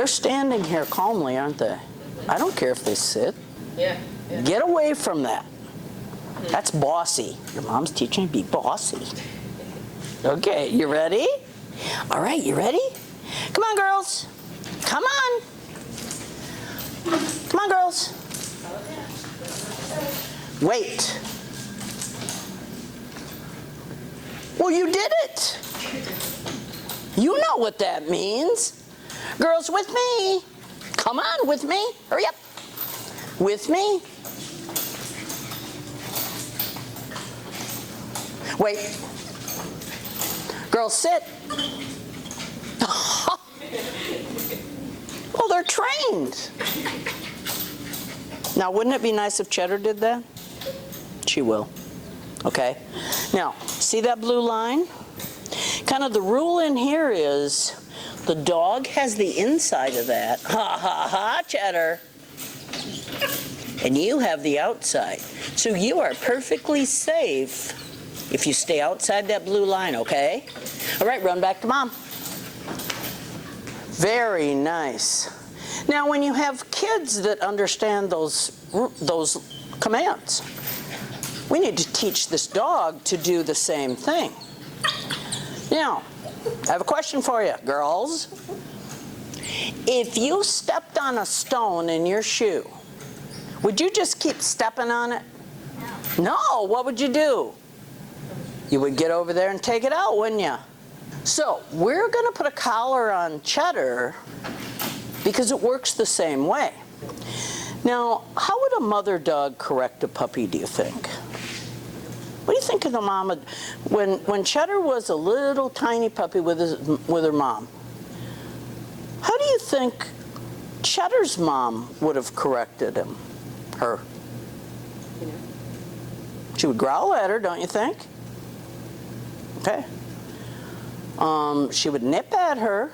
They're standing here calmly, aren't they? I don't care if they sit. Yeah. Get away from that. That's bossy. Your mom's teaching you to be bossy. Okay, you ready? All right, you ready? Come on, girls. Come on. Come on, girls. Wait. Well, you did it. You know what that means. Girls, with me. Come on, with me. Hurry up. With me. Wait. Girls, sit. Oh, they're trained. Now, wouldn't it be nice if Cheddar did that? She will. Okay? Now, see that blue line? Kind of the rule in here is the dog has the inside of that. Ha, ha, ha, Cheddar. And you have the outside. So you are perfectly safe if you stay outside that blue line, okay? All right, run back to mom. Very nice. Now, when you have kids that understand those commands, we need to teach this dog to do the same thing. Now, I have a question for you, girls. If you stepped on a stone in your shoe, would you just keep stepping on it? No, what would you do? You would get over there and take it out, wouldn't you? So we're going to put a collar on Cheddar because it works the same way. Now, how would a mother dog correct a puppy, do you think? What do you think of the mama? When Cheddar was a little tiny puppy with her mom, how do you think Cheddar's mom would have corrected her? She would growl at her, don't you think? Okay. She would nip at her,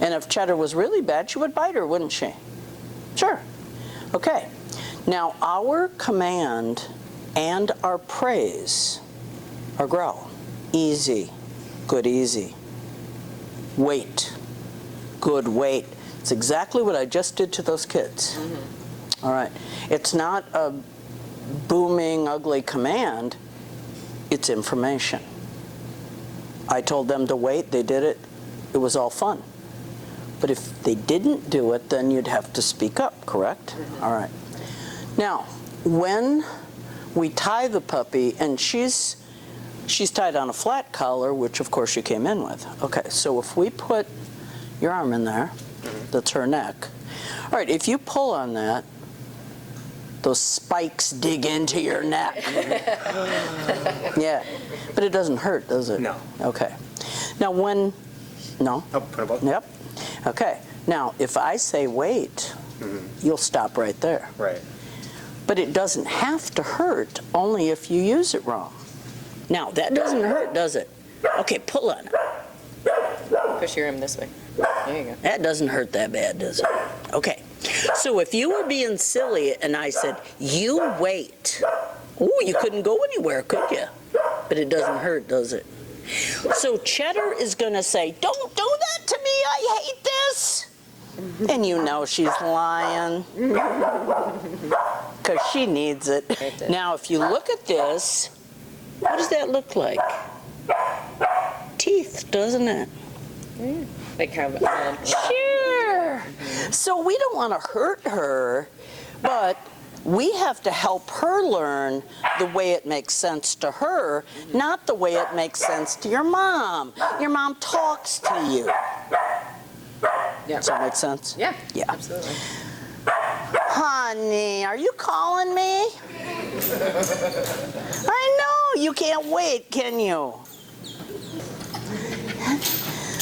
and if Cheddar was really bad, she would bite her, wouldn't she? Sure. Okay. Now, our command and our praise are growl. Easy. Good, easy. Wait. Good, wait. It's exactly what I just did to those kids. All right. It's not a booming, ugly command. It's information. I told them to wait. They did it. It was all fun. But if they didn't do it, then you'd have to speak up, correct? All right. Now, when we tie the puppy, and she's tied on a flat collar, which of course you came in with. Okay, so if we put your arm in there, that's her neck. All right, if you pull on that, those spikes dig into your neck. Yeah, but it doesn't hurt, does it? No. Okay. Now no? Oh, put a button. Yep. Okay, now if I say wait, you'll stop right there. Right. But it doesn't have to hurt, only if you use it wrong. Now, that doesn't hurt, does it? Okay, pull on it. Push your arm this way. There you go. That doesn't hurt that bad, does it? Okay. So if you were being silly and I said, you wait. Oh, you couldn't go anywhere, could you? But it doesn't hurt, does it? So Cheddar is going to say, don't do that to me, I hate this. And you know she's lying. Because she needs it. Now, if you look at this, what does that look like? Teeth, doesn't it? Like how? Sure. So we don't want to hurt her, but we have to help her learn the way it makes sense to her, not the way it makes sense to your mom. Your mom talks to you. Yeah. Does that make sense? Yeah. Yeah. Absolutely. Honey, are you calling me? I know, you can't wait, can you?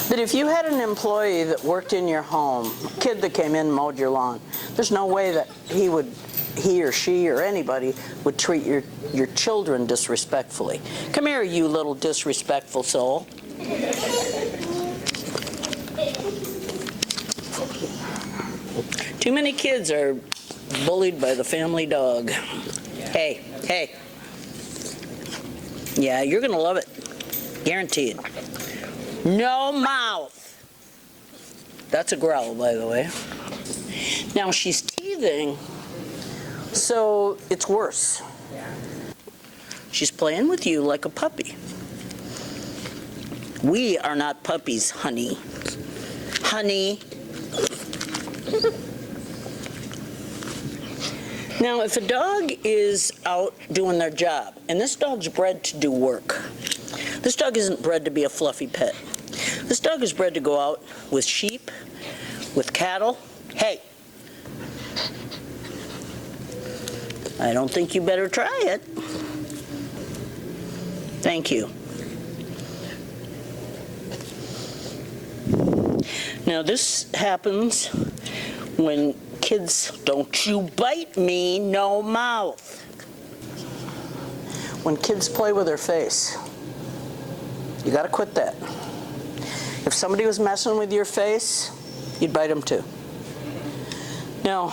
But if you had an employee that worked in your home, a kid that came in and mowed your lawn, there's no way that he or she or anybody would treat your children disrespectfully. Come here, you little disrespectful soul. Too many kids are bullied by the family dog. Hey, hey. Yeah, you're gonna love it. Guaranteed. No mouth. That's a growl, by the way. Now she's teething, so it's worse. She's playing with you like a puppy. We are not puppies, honey. Honey. Now, if a dog is out doing their job, and this dog's bred to do work, this dog isn't bred to be a fluffy pet. This dog is bred to go out with sheep, with cattle. Hey, I don't think you better try it. Thank you. Now this happens when kids, don't you bite me, no mouth. When kids play with their face, you gotta quit that. If somebody was messing with your face, you'd bite them too. Now,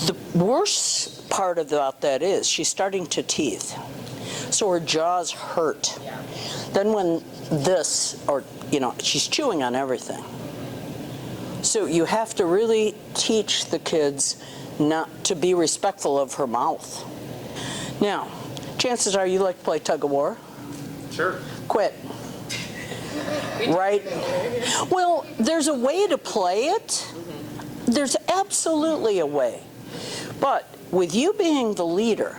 the worst part about that is she's starting to teeth. So her jaws hurt. Then when this, or she's chewing on everything. So you have to really teach the kids not to be respectful of her mouth. Now, chances are you like to play tug of war. Sure. Quit. Right? Well, there's a way to play it. There's absolutely a way. But with you being the leader,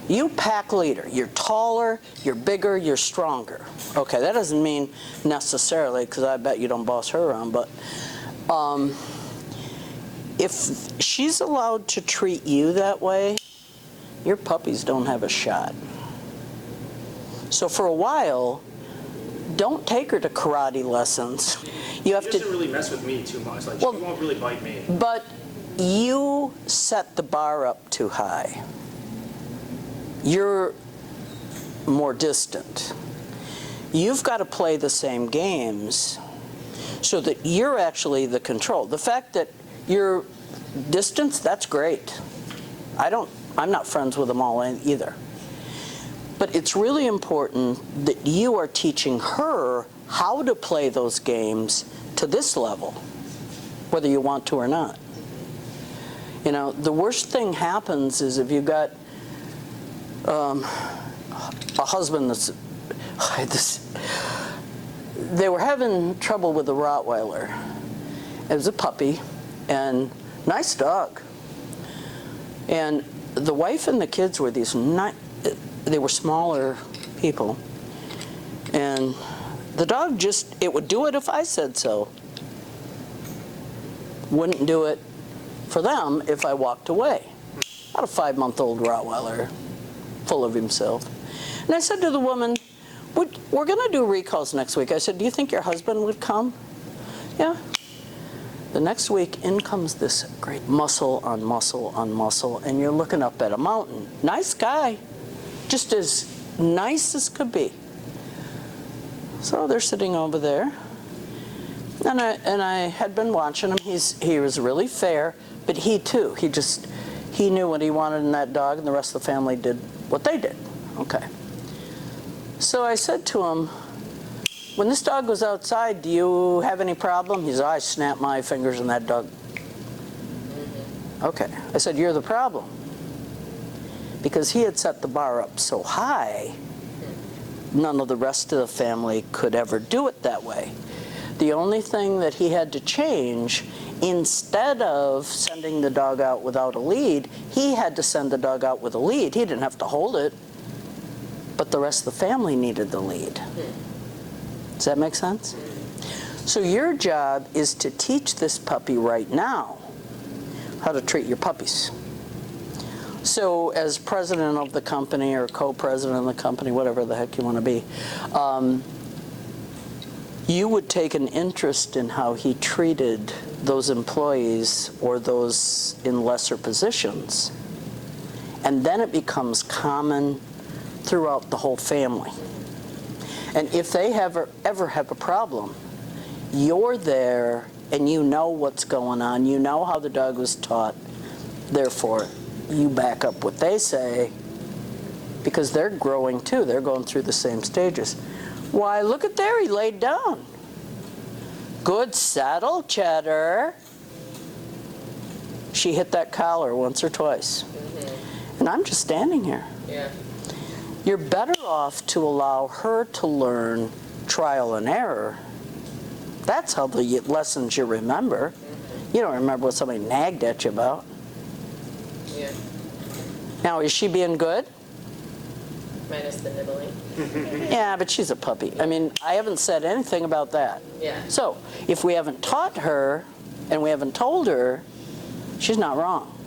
you pack leader, you're taller, you're bigger, you're stronger. Okay, that doesn't mean necessarily, because I bet you don't boss her around, but if she's allowed to treat you that way, your puppies don't have a shot. So for a while, don't take her to karate lessons. You have She doesn't really mess with me too much. Like, Well, she won't really bite me. But you set the bar up too high. You're more distant. You've got to play the same games so that you're actually the control. The fact that you're distance, that's great. I'm not friends with them all either. But it's really important that you are teaching her how to play those games to this level, whether you want to or not. The worst thing happens is if you've got a husband they were having trouble with a Rottweiler. It was a puppy, and nice dog. And the wife and the kids were they were smaller people. And the dog it would do it if I said so. Wouldn't do it for them if I walked away. About a 5-month-old Rottweiler, full of himself. And I said to the woman, we're going to do recalls next week. I said, do you think your husband would come? Yeah. The next week, in comes this great muscle on muscle on muscle, and you're looking up at a mountain. Nice guy. Just as nice as could be. So they're sitting over there. And I had been watching him. He was really fair, but he too, he knew what he wanted in that dog, and the rest of the family did what they did. Okay. So I said to him, when this dog goes outside, do you have any problem? He said, I snapped my fingers in that dog. Okay. I said, you're the problem. Because he had set the bar up so high, none of the rest of the family could ever do it that way. The only thing that he had to change, instead of sending the dog out without a lead, he had to send the dog out with a lead. He didn't have to hold it, but the rest of the family needed the lead. Does that make sense? So your job is to teach this puppy right now how to treat your puppies. So as president of the company or co-president of the company, whatever the heck you want to be, you would take an interest in how he treated those employees or those in lesser positions. And then it becomes common throughout the whole family. And if they ever have a problem, you're there and you know what's going on. You know how the dog was taught. Therefore, you back up what they say because they're growing too. They're going through the same stages. Why, look at there, he laid down. Good saddle, Cheddar. She hit that collar once or twice. And I'm just standing here. Yeah. You're better off to allow her to learn trial and error. That's how the lessons you remember. You don't remember what somebody nagged at you about. Yeah. Now, is she being good? Minus the nibbling. Yeah, but she's a puppy. I mean, I haven't said anything about that. Yeah. So, if we haven't taught her and we haven't told her, she's not wrong.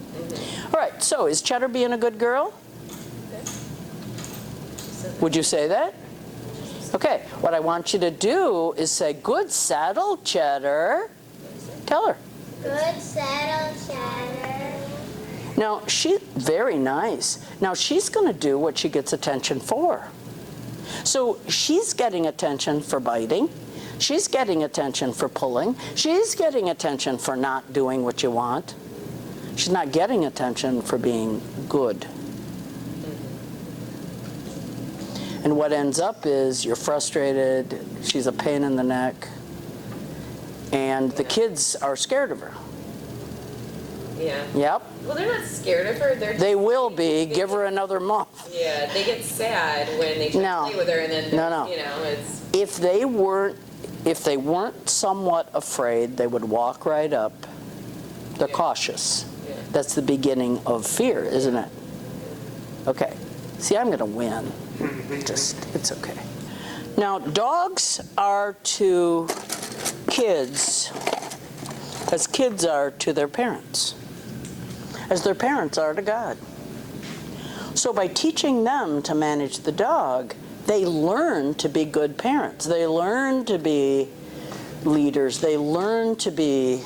All right, so is Cheddar being a good girl? Would you say that? Okay, what I want you to do is say, good saddle, Cheddar. Tell her. Good saddle, Cheddar. Now, she's very nice. Now, she's going to do what she gets attention for. So she's getting attention for biting. She's getting attention for pulling. She's getting attention for not doing what you want. She's not getting attention for being good. And what ends up is you're frustrated, she's a pain in the neck, and the kids are scared of her. Yeah. Yep. Well, they're not scared of her. They will be. Give her another month. Yeah, they get sad when they try to play with her, and then No. you know it's. If they weren't somewhat afraid, they would walk right up. They're cautious. Yeah. That's the beginning of fear, isn't it? Okay. See, I'm going to win. It's okay. Now, dogs are to kids as kids are to their parents, as their parents are to God. So by teaching them to manage the dog, they learn to be good parents. They learn to be leaders. They learn to be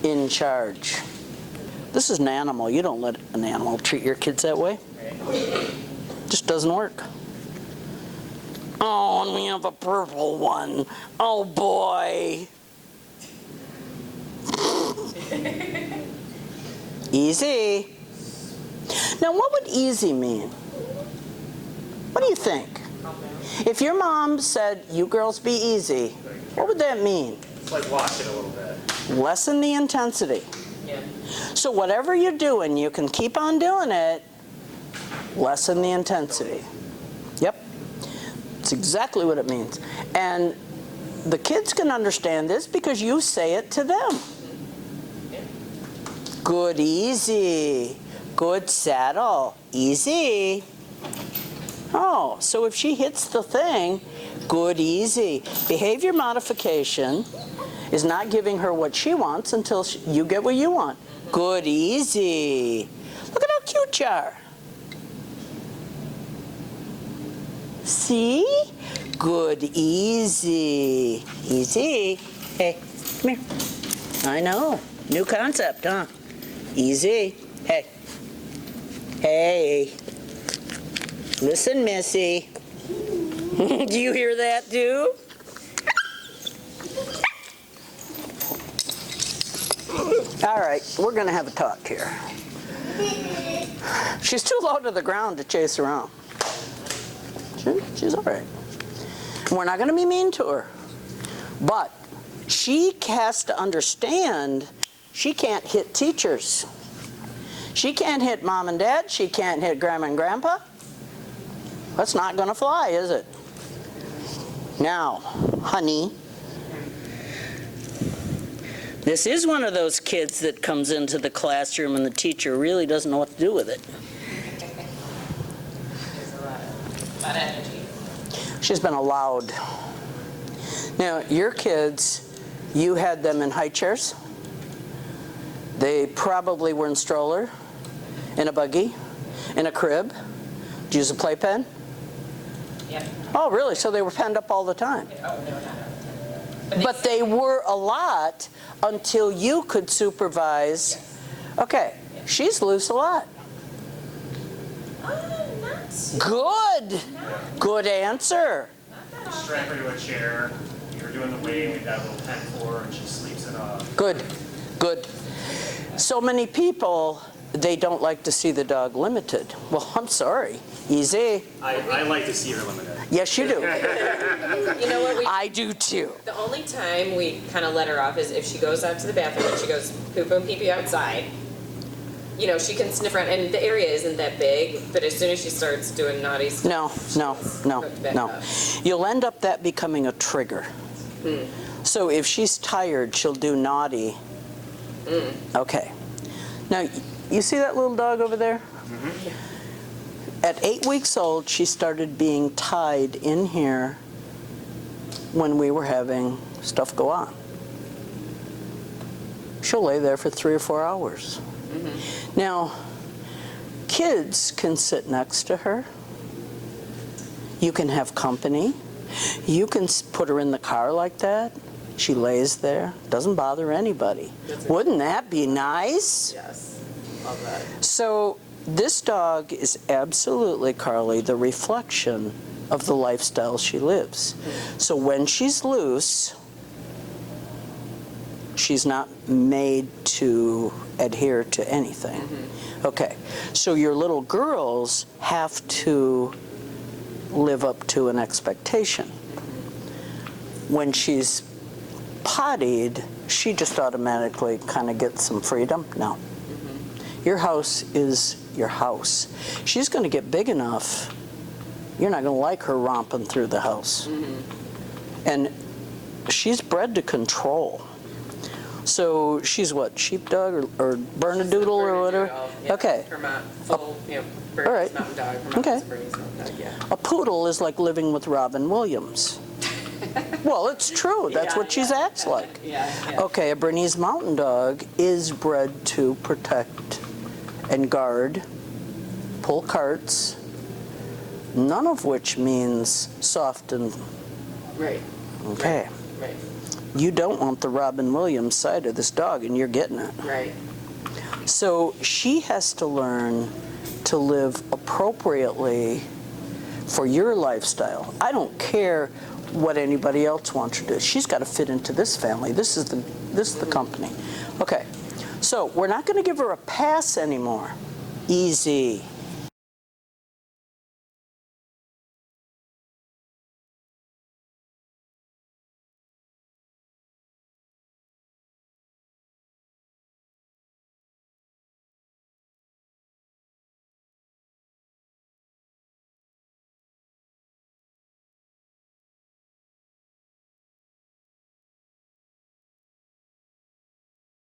in charge. This is an animal. You don't let an animal treat your kids that way. Just doesn't work. Oh, and we have a purple one. Oh, boy. Easy. Now, what would easy mean? What do you think? If your mom said, you girls be easy, what would that mean? It's like watch it a little bit. Lessen the intensity. Yeah. So whatever you're doing, you can keep on doing it. Lessen the intensity. Yep. It's exactly what it means. And the kids can understand this because you say it to them. Good, easy. Good saddle. Easy. Oh, so if she hits the thing, good, easy. Behavior modification is not giving her what she wants until you get what you want. Good, easy. Look at how cute you are. See? Good, easy. Easy. Hey, come here. I know. New concept, huh? Easy. Hey. Hey. Listen, Missy. Do you hear that, too? All right, we're going to have a talk here. She's too low to the ground to chase around. She's all right. We're not going to be mean to her. But she has to understand she can't hit teachers. She can't hit mom and dad. She can't hit grandma and grandpa. That's not going to fly, is it? Now, honey, this is one of those kids that comes into the classroom and the teacher really doesn't know what to do with it. There's a lot of energy. She's been allowed. Now, your kids, you had them in high chairs. They probably were in stroller, in a buggy, in a crib. Did you use a playpen? Yeah. Oh, really? So they were penned up all the time. Oh, no. But they were a lot until you could supervise. Yes. Okay, she's loose a lot. Good. Good answer. Strap her to a chair. You're doing the wave. We've got a little tent for her, and she sleeps in a. Good. Good. So many people, they don't like to see the dog limited. Well, I'm sorry. Easy. I like to see her limited. Yes, you do. You know what? I do too. The only time we kind of let her off is if she goes out to the bathroom and she goes poop and pee-pee outside. You know, she can sniff around, and the area isn't that big, but as soon as she starts doing naughty stuff, No. hooked back up. You'll end up that becoming a trigger. So if she's tired, she'll do naughty. Okay. Now, you see that little dog over there? At 8 weeks old, she started being tied in here when we were having stuff go on. She'll lay there for 3 or 4 hours. Now, kids can sit next to her. You can have company. You can put her in the car like that. She lays there, doesn't bother anybody. Wouldn't that be nice? Yes, love that. So this dog is absolutely, Carly, the reflection of the lifestyle she lives. So when she's loose, she's not made to adhere to anything. Okay, so your little girls have to live up to an expectation. When she's pottied, she just automatically kind of gets some freedom. No. Your house is your house. She's going to get big enough, you're not going to like her romping through the house. And she's bred to control. So she's what, sheepdog or Berna-doodle or whatever? Yeah. Okay. Her mom, full, you know, Bernese All right. mountain dog. Her mom Okay. is a Bernese mountain dog, yeah. A poodle is like living with Robin Williams. Well, it's true. That's what she acts like. Yeah. Okay, a Bernese mountain dog is bred to protect and guard, pull carts, none of which means soft and Right. okay. Right. You don't want the Robin Williams side of this dog, and you're getting it. Right. So she has to learn to live appropriately for your lifestyle. I don't care what anybody else wants her to do. She's got to fit into this family. This is the company. Okay, so we're not going to give her a pass anymore. Easy.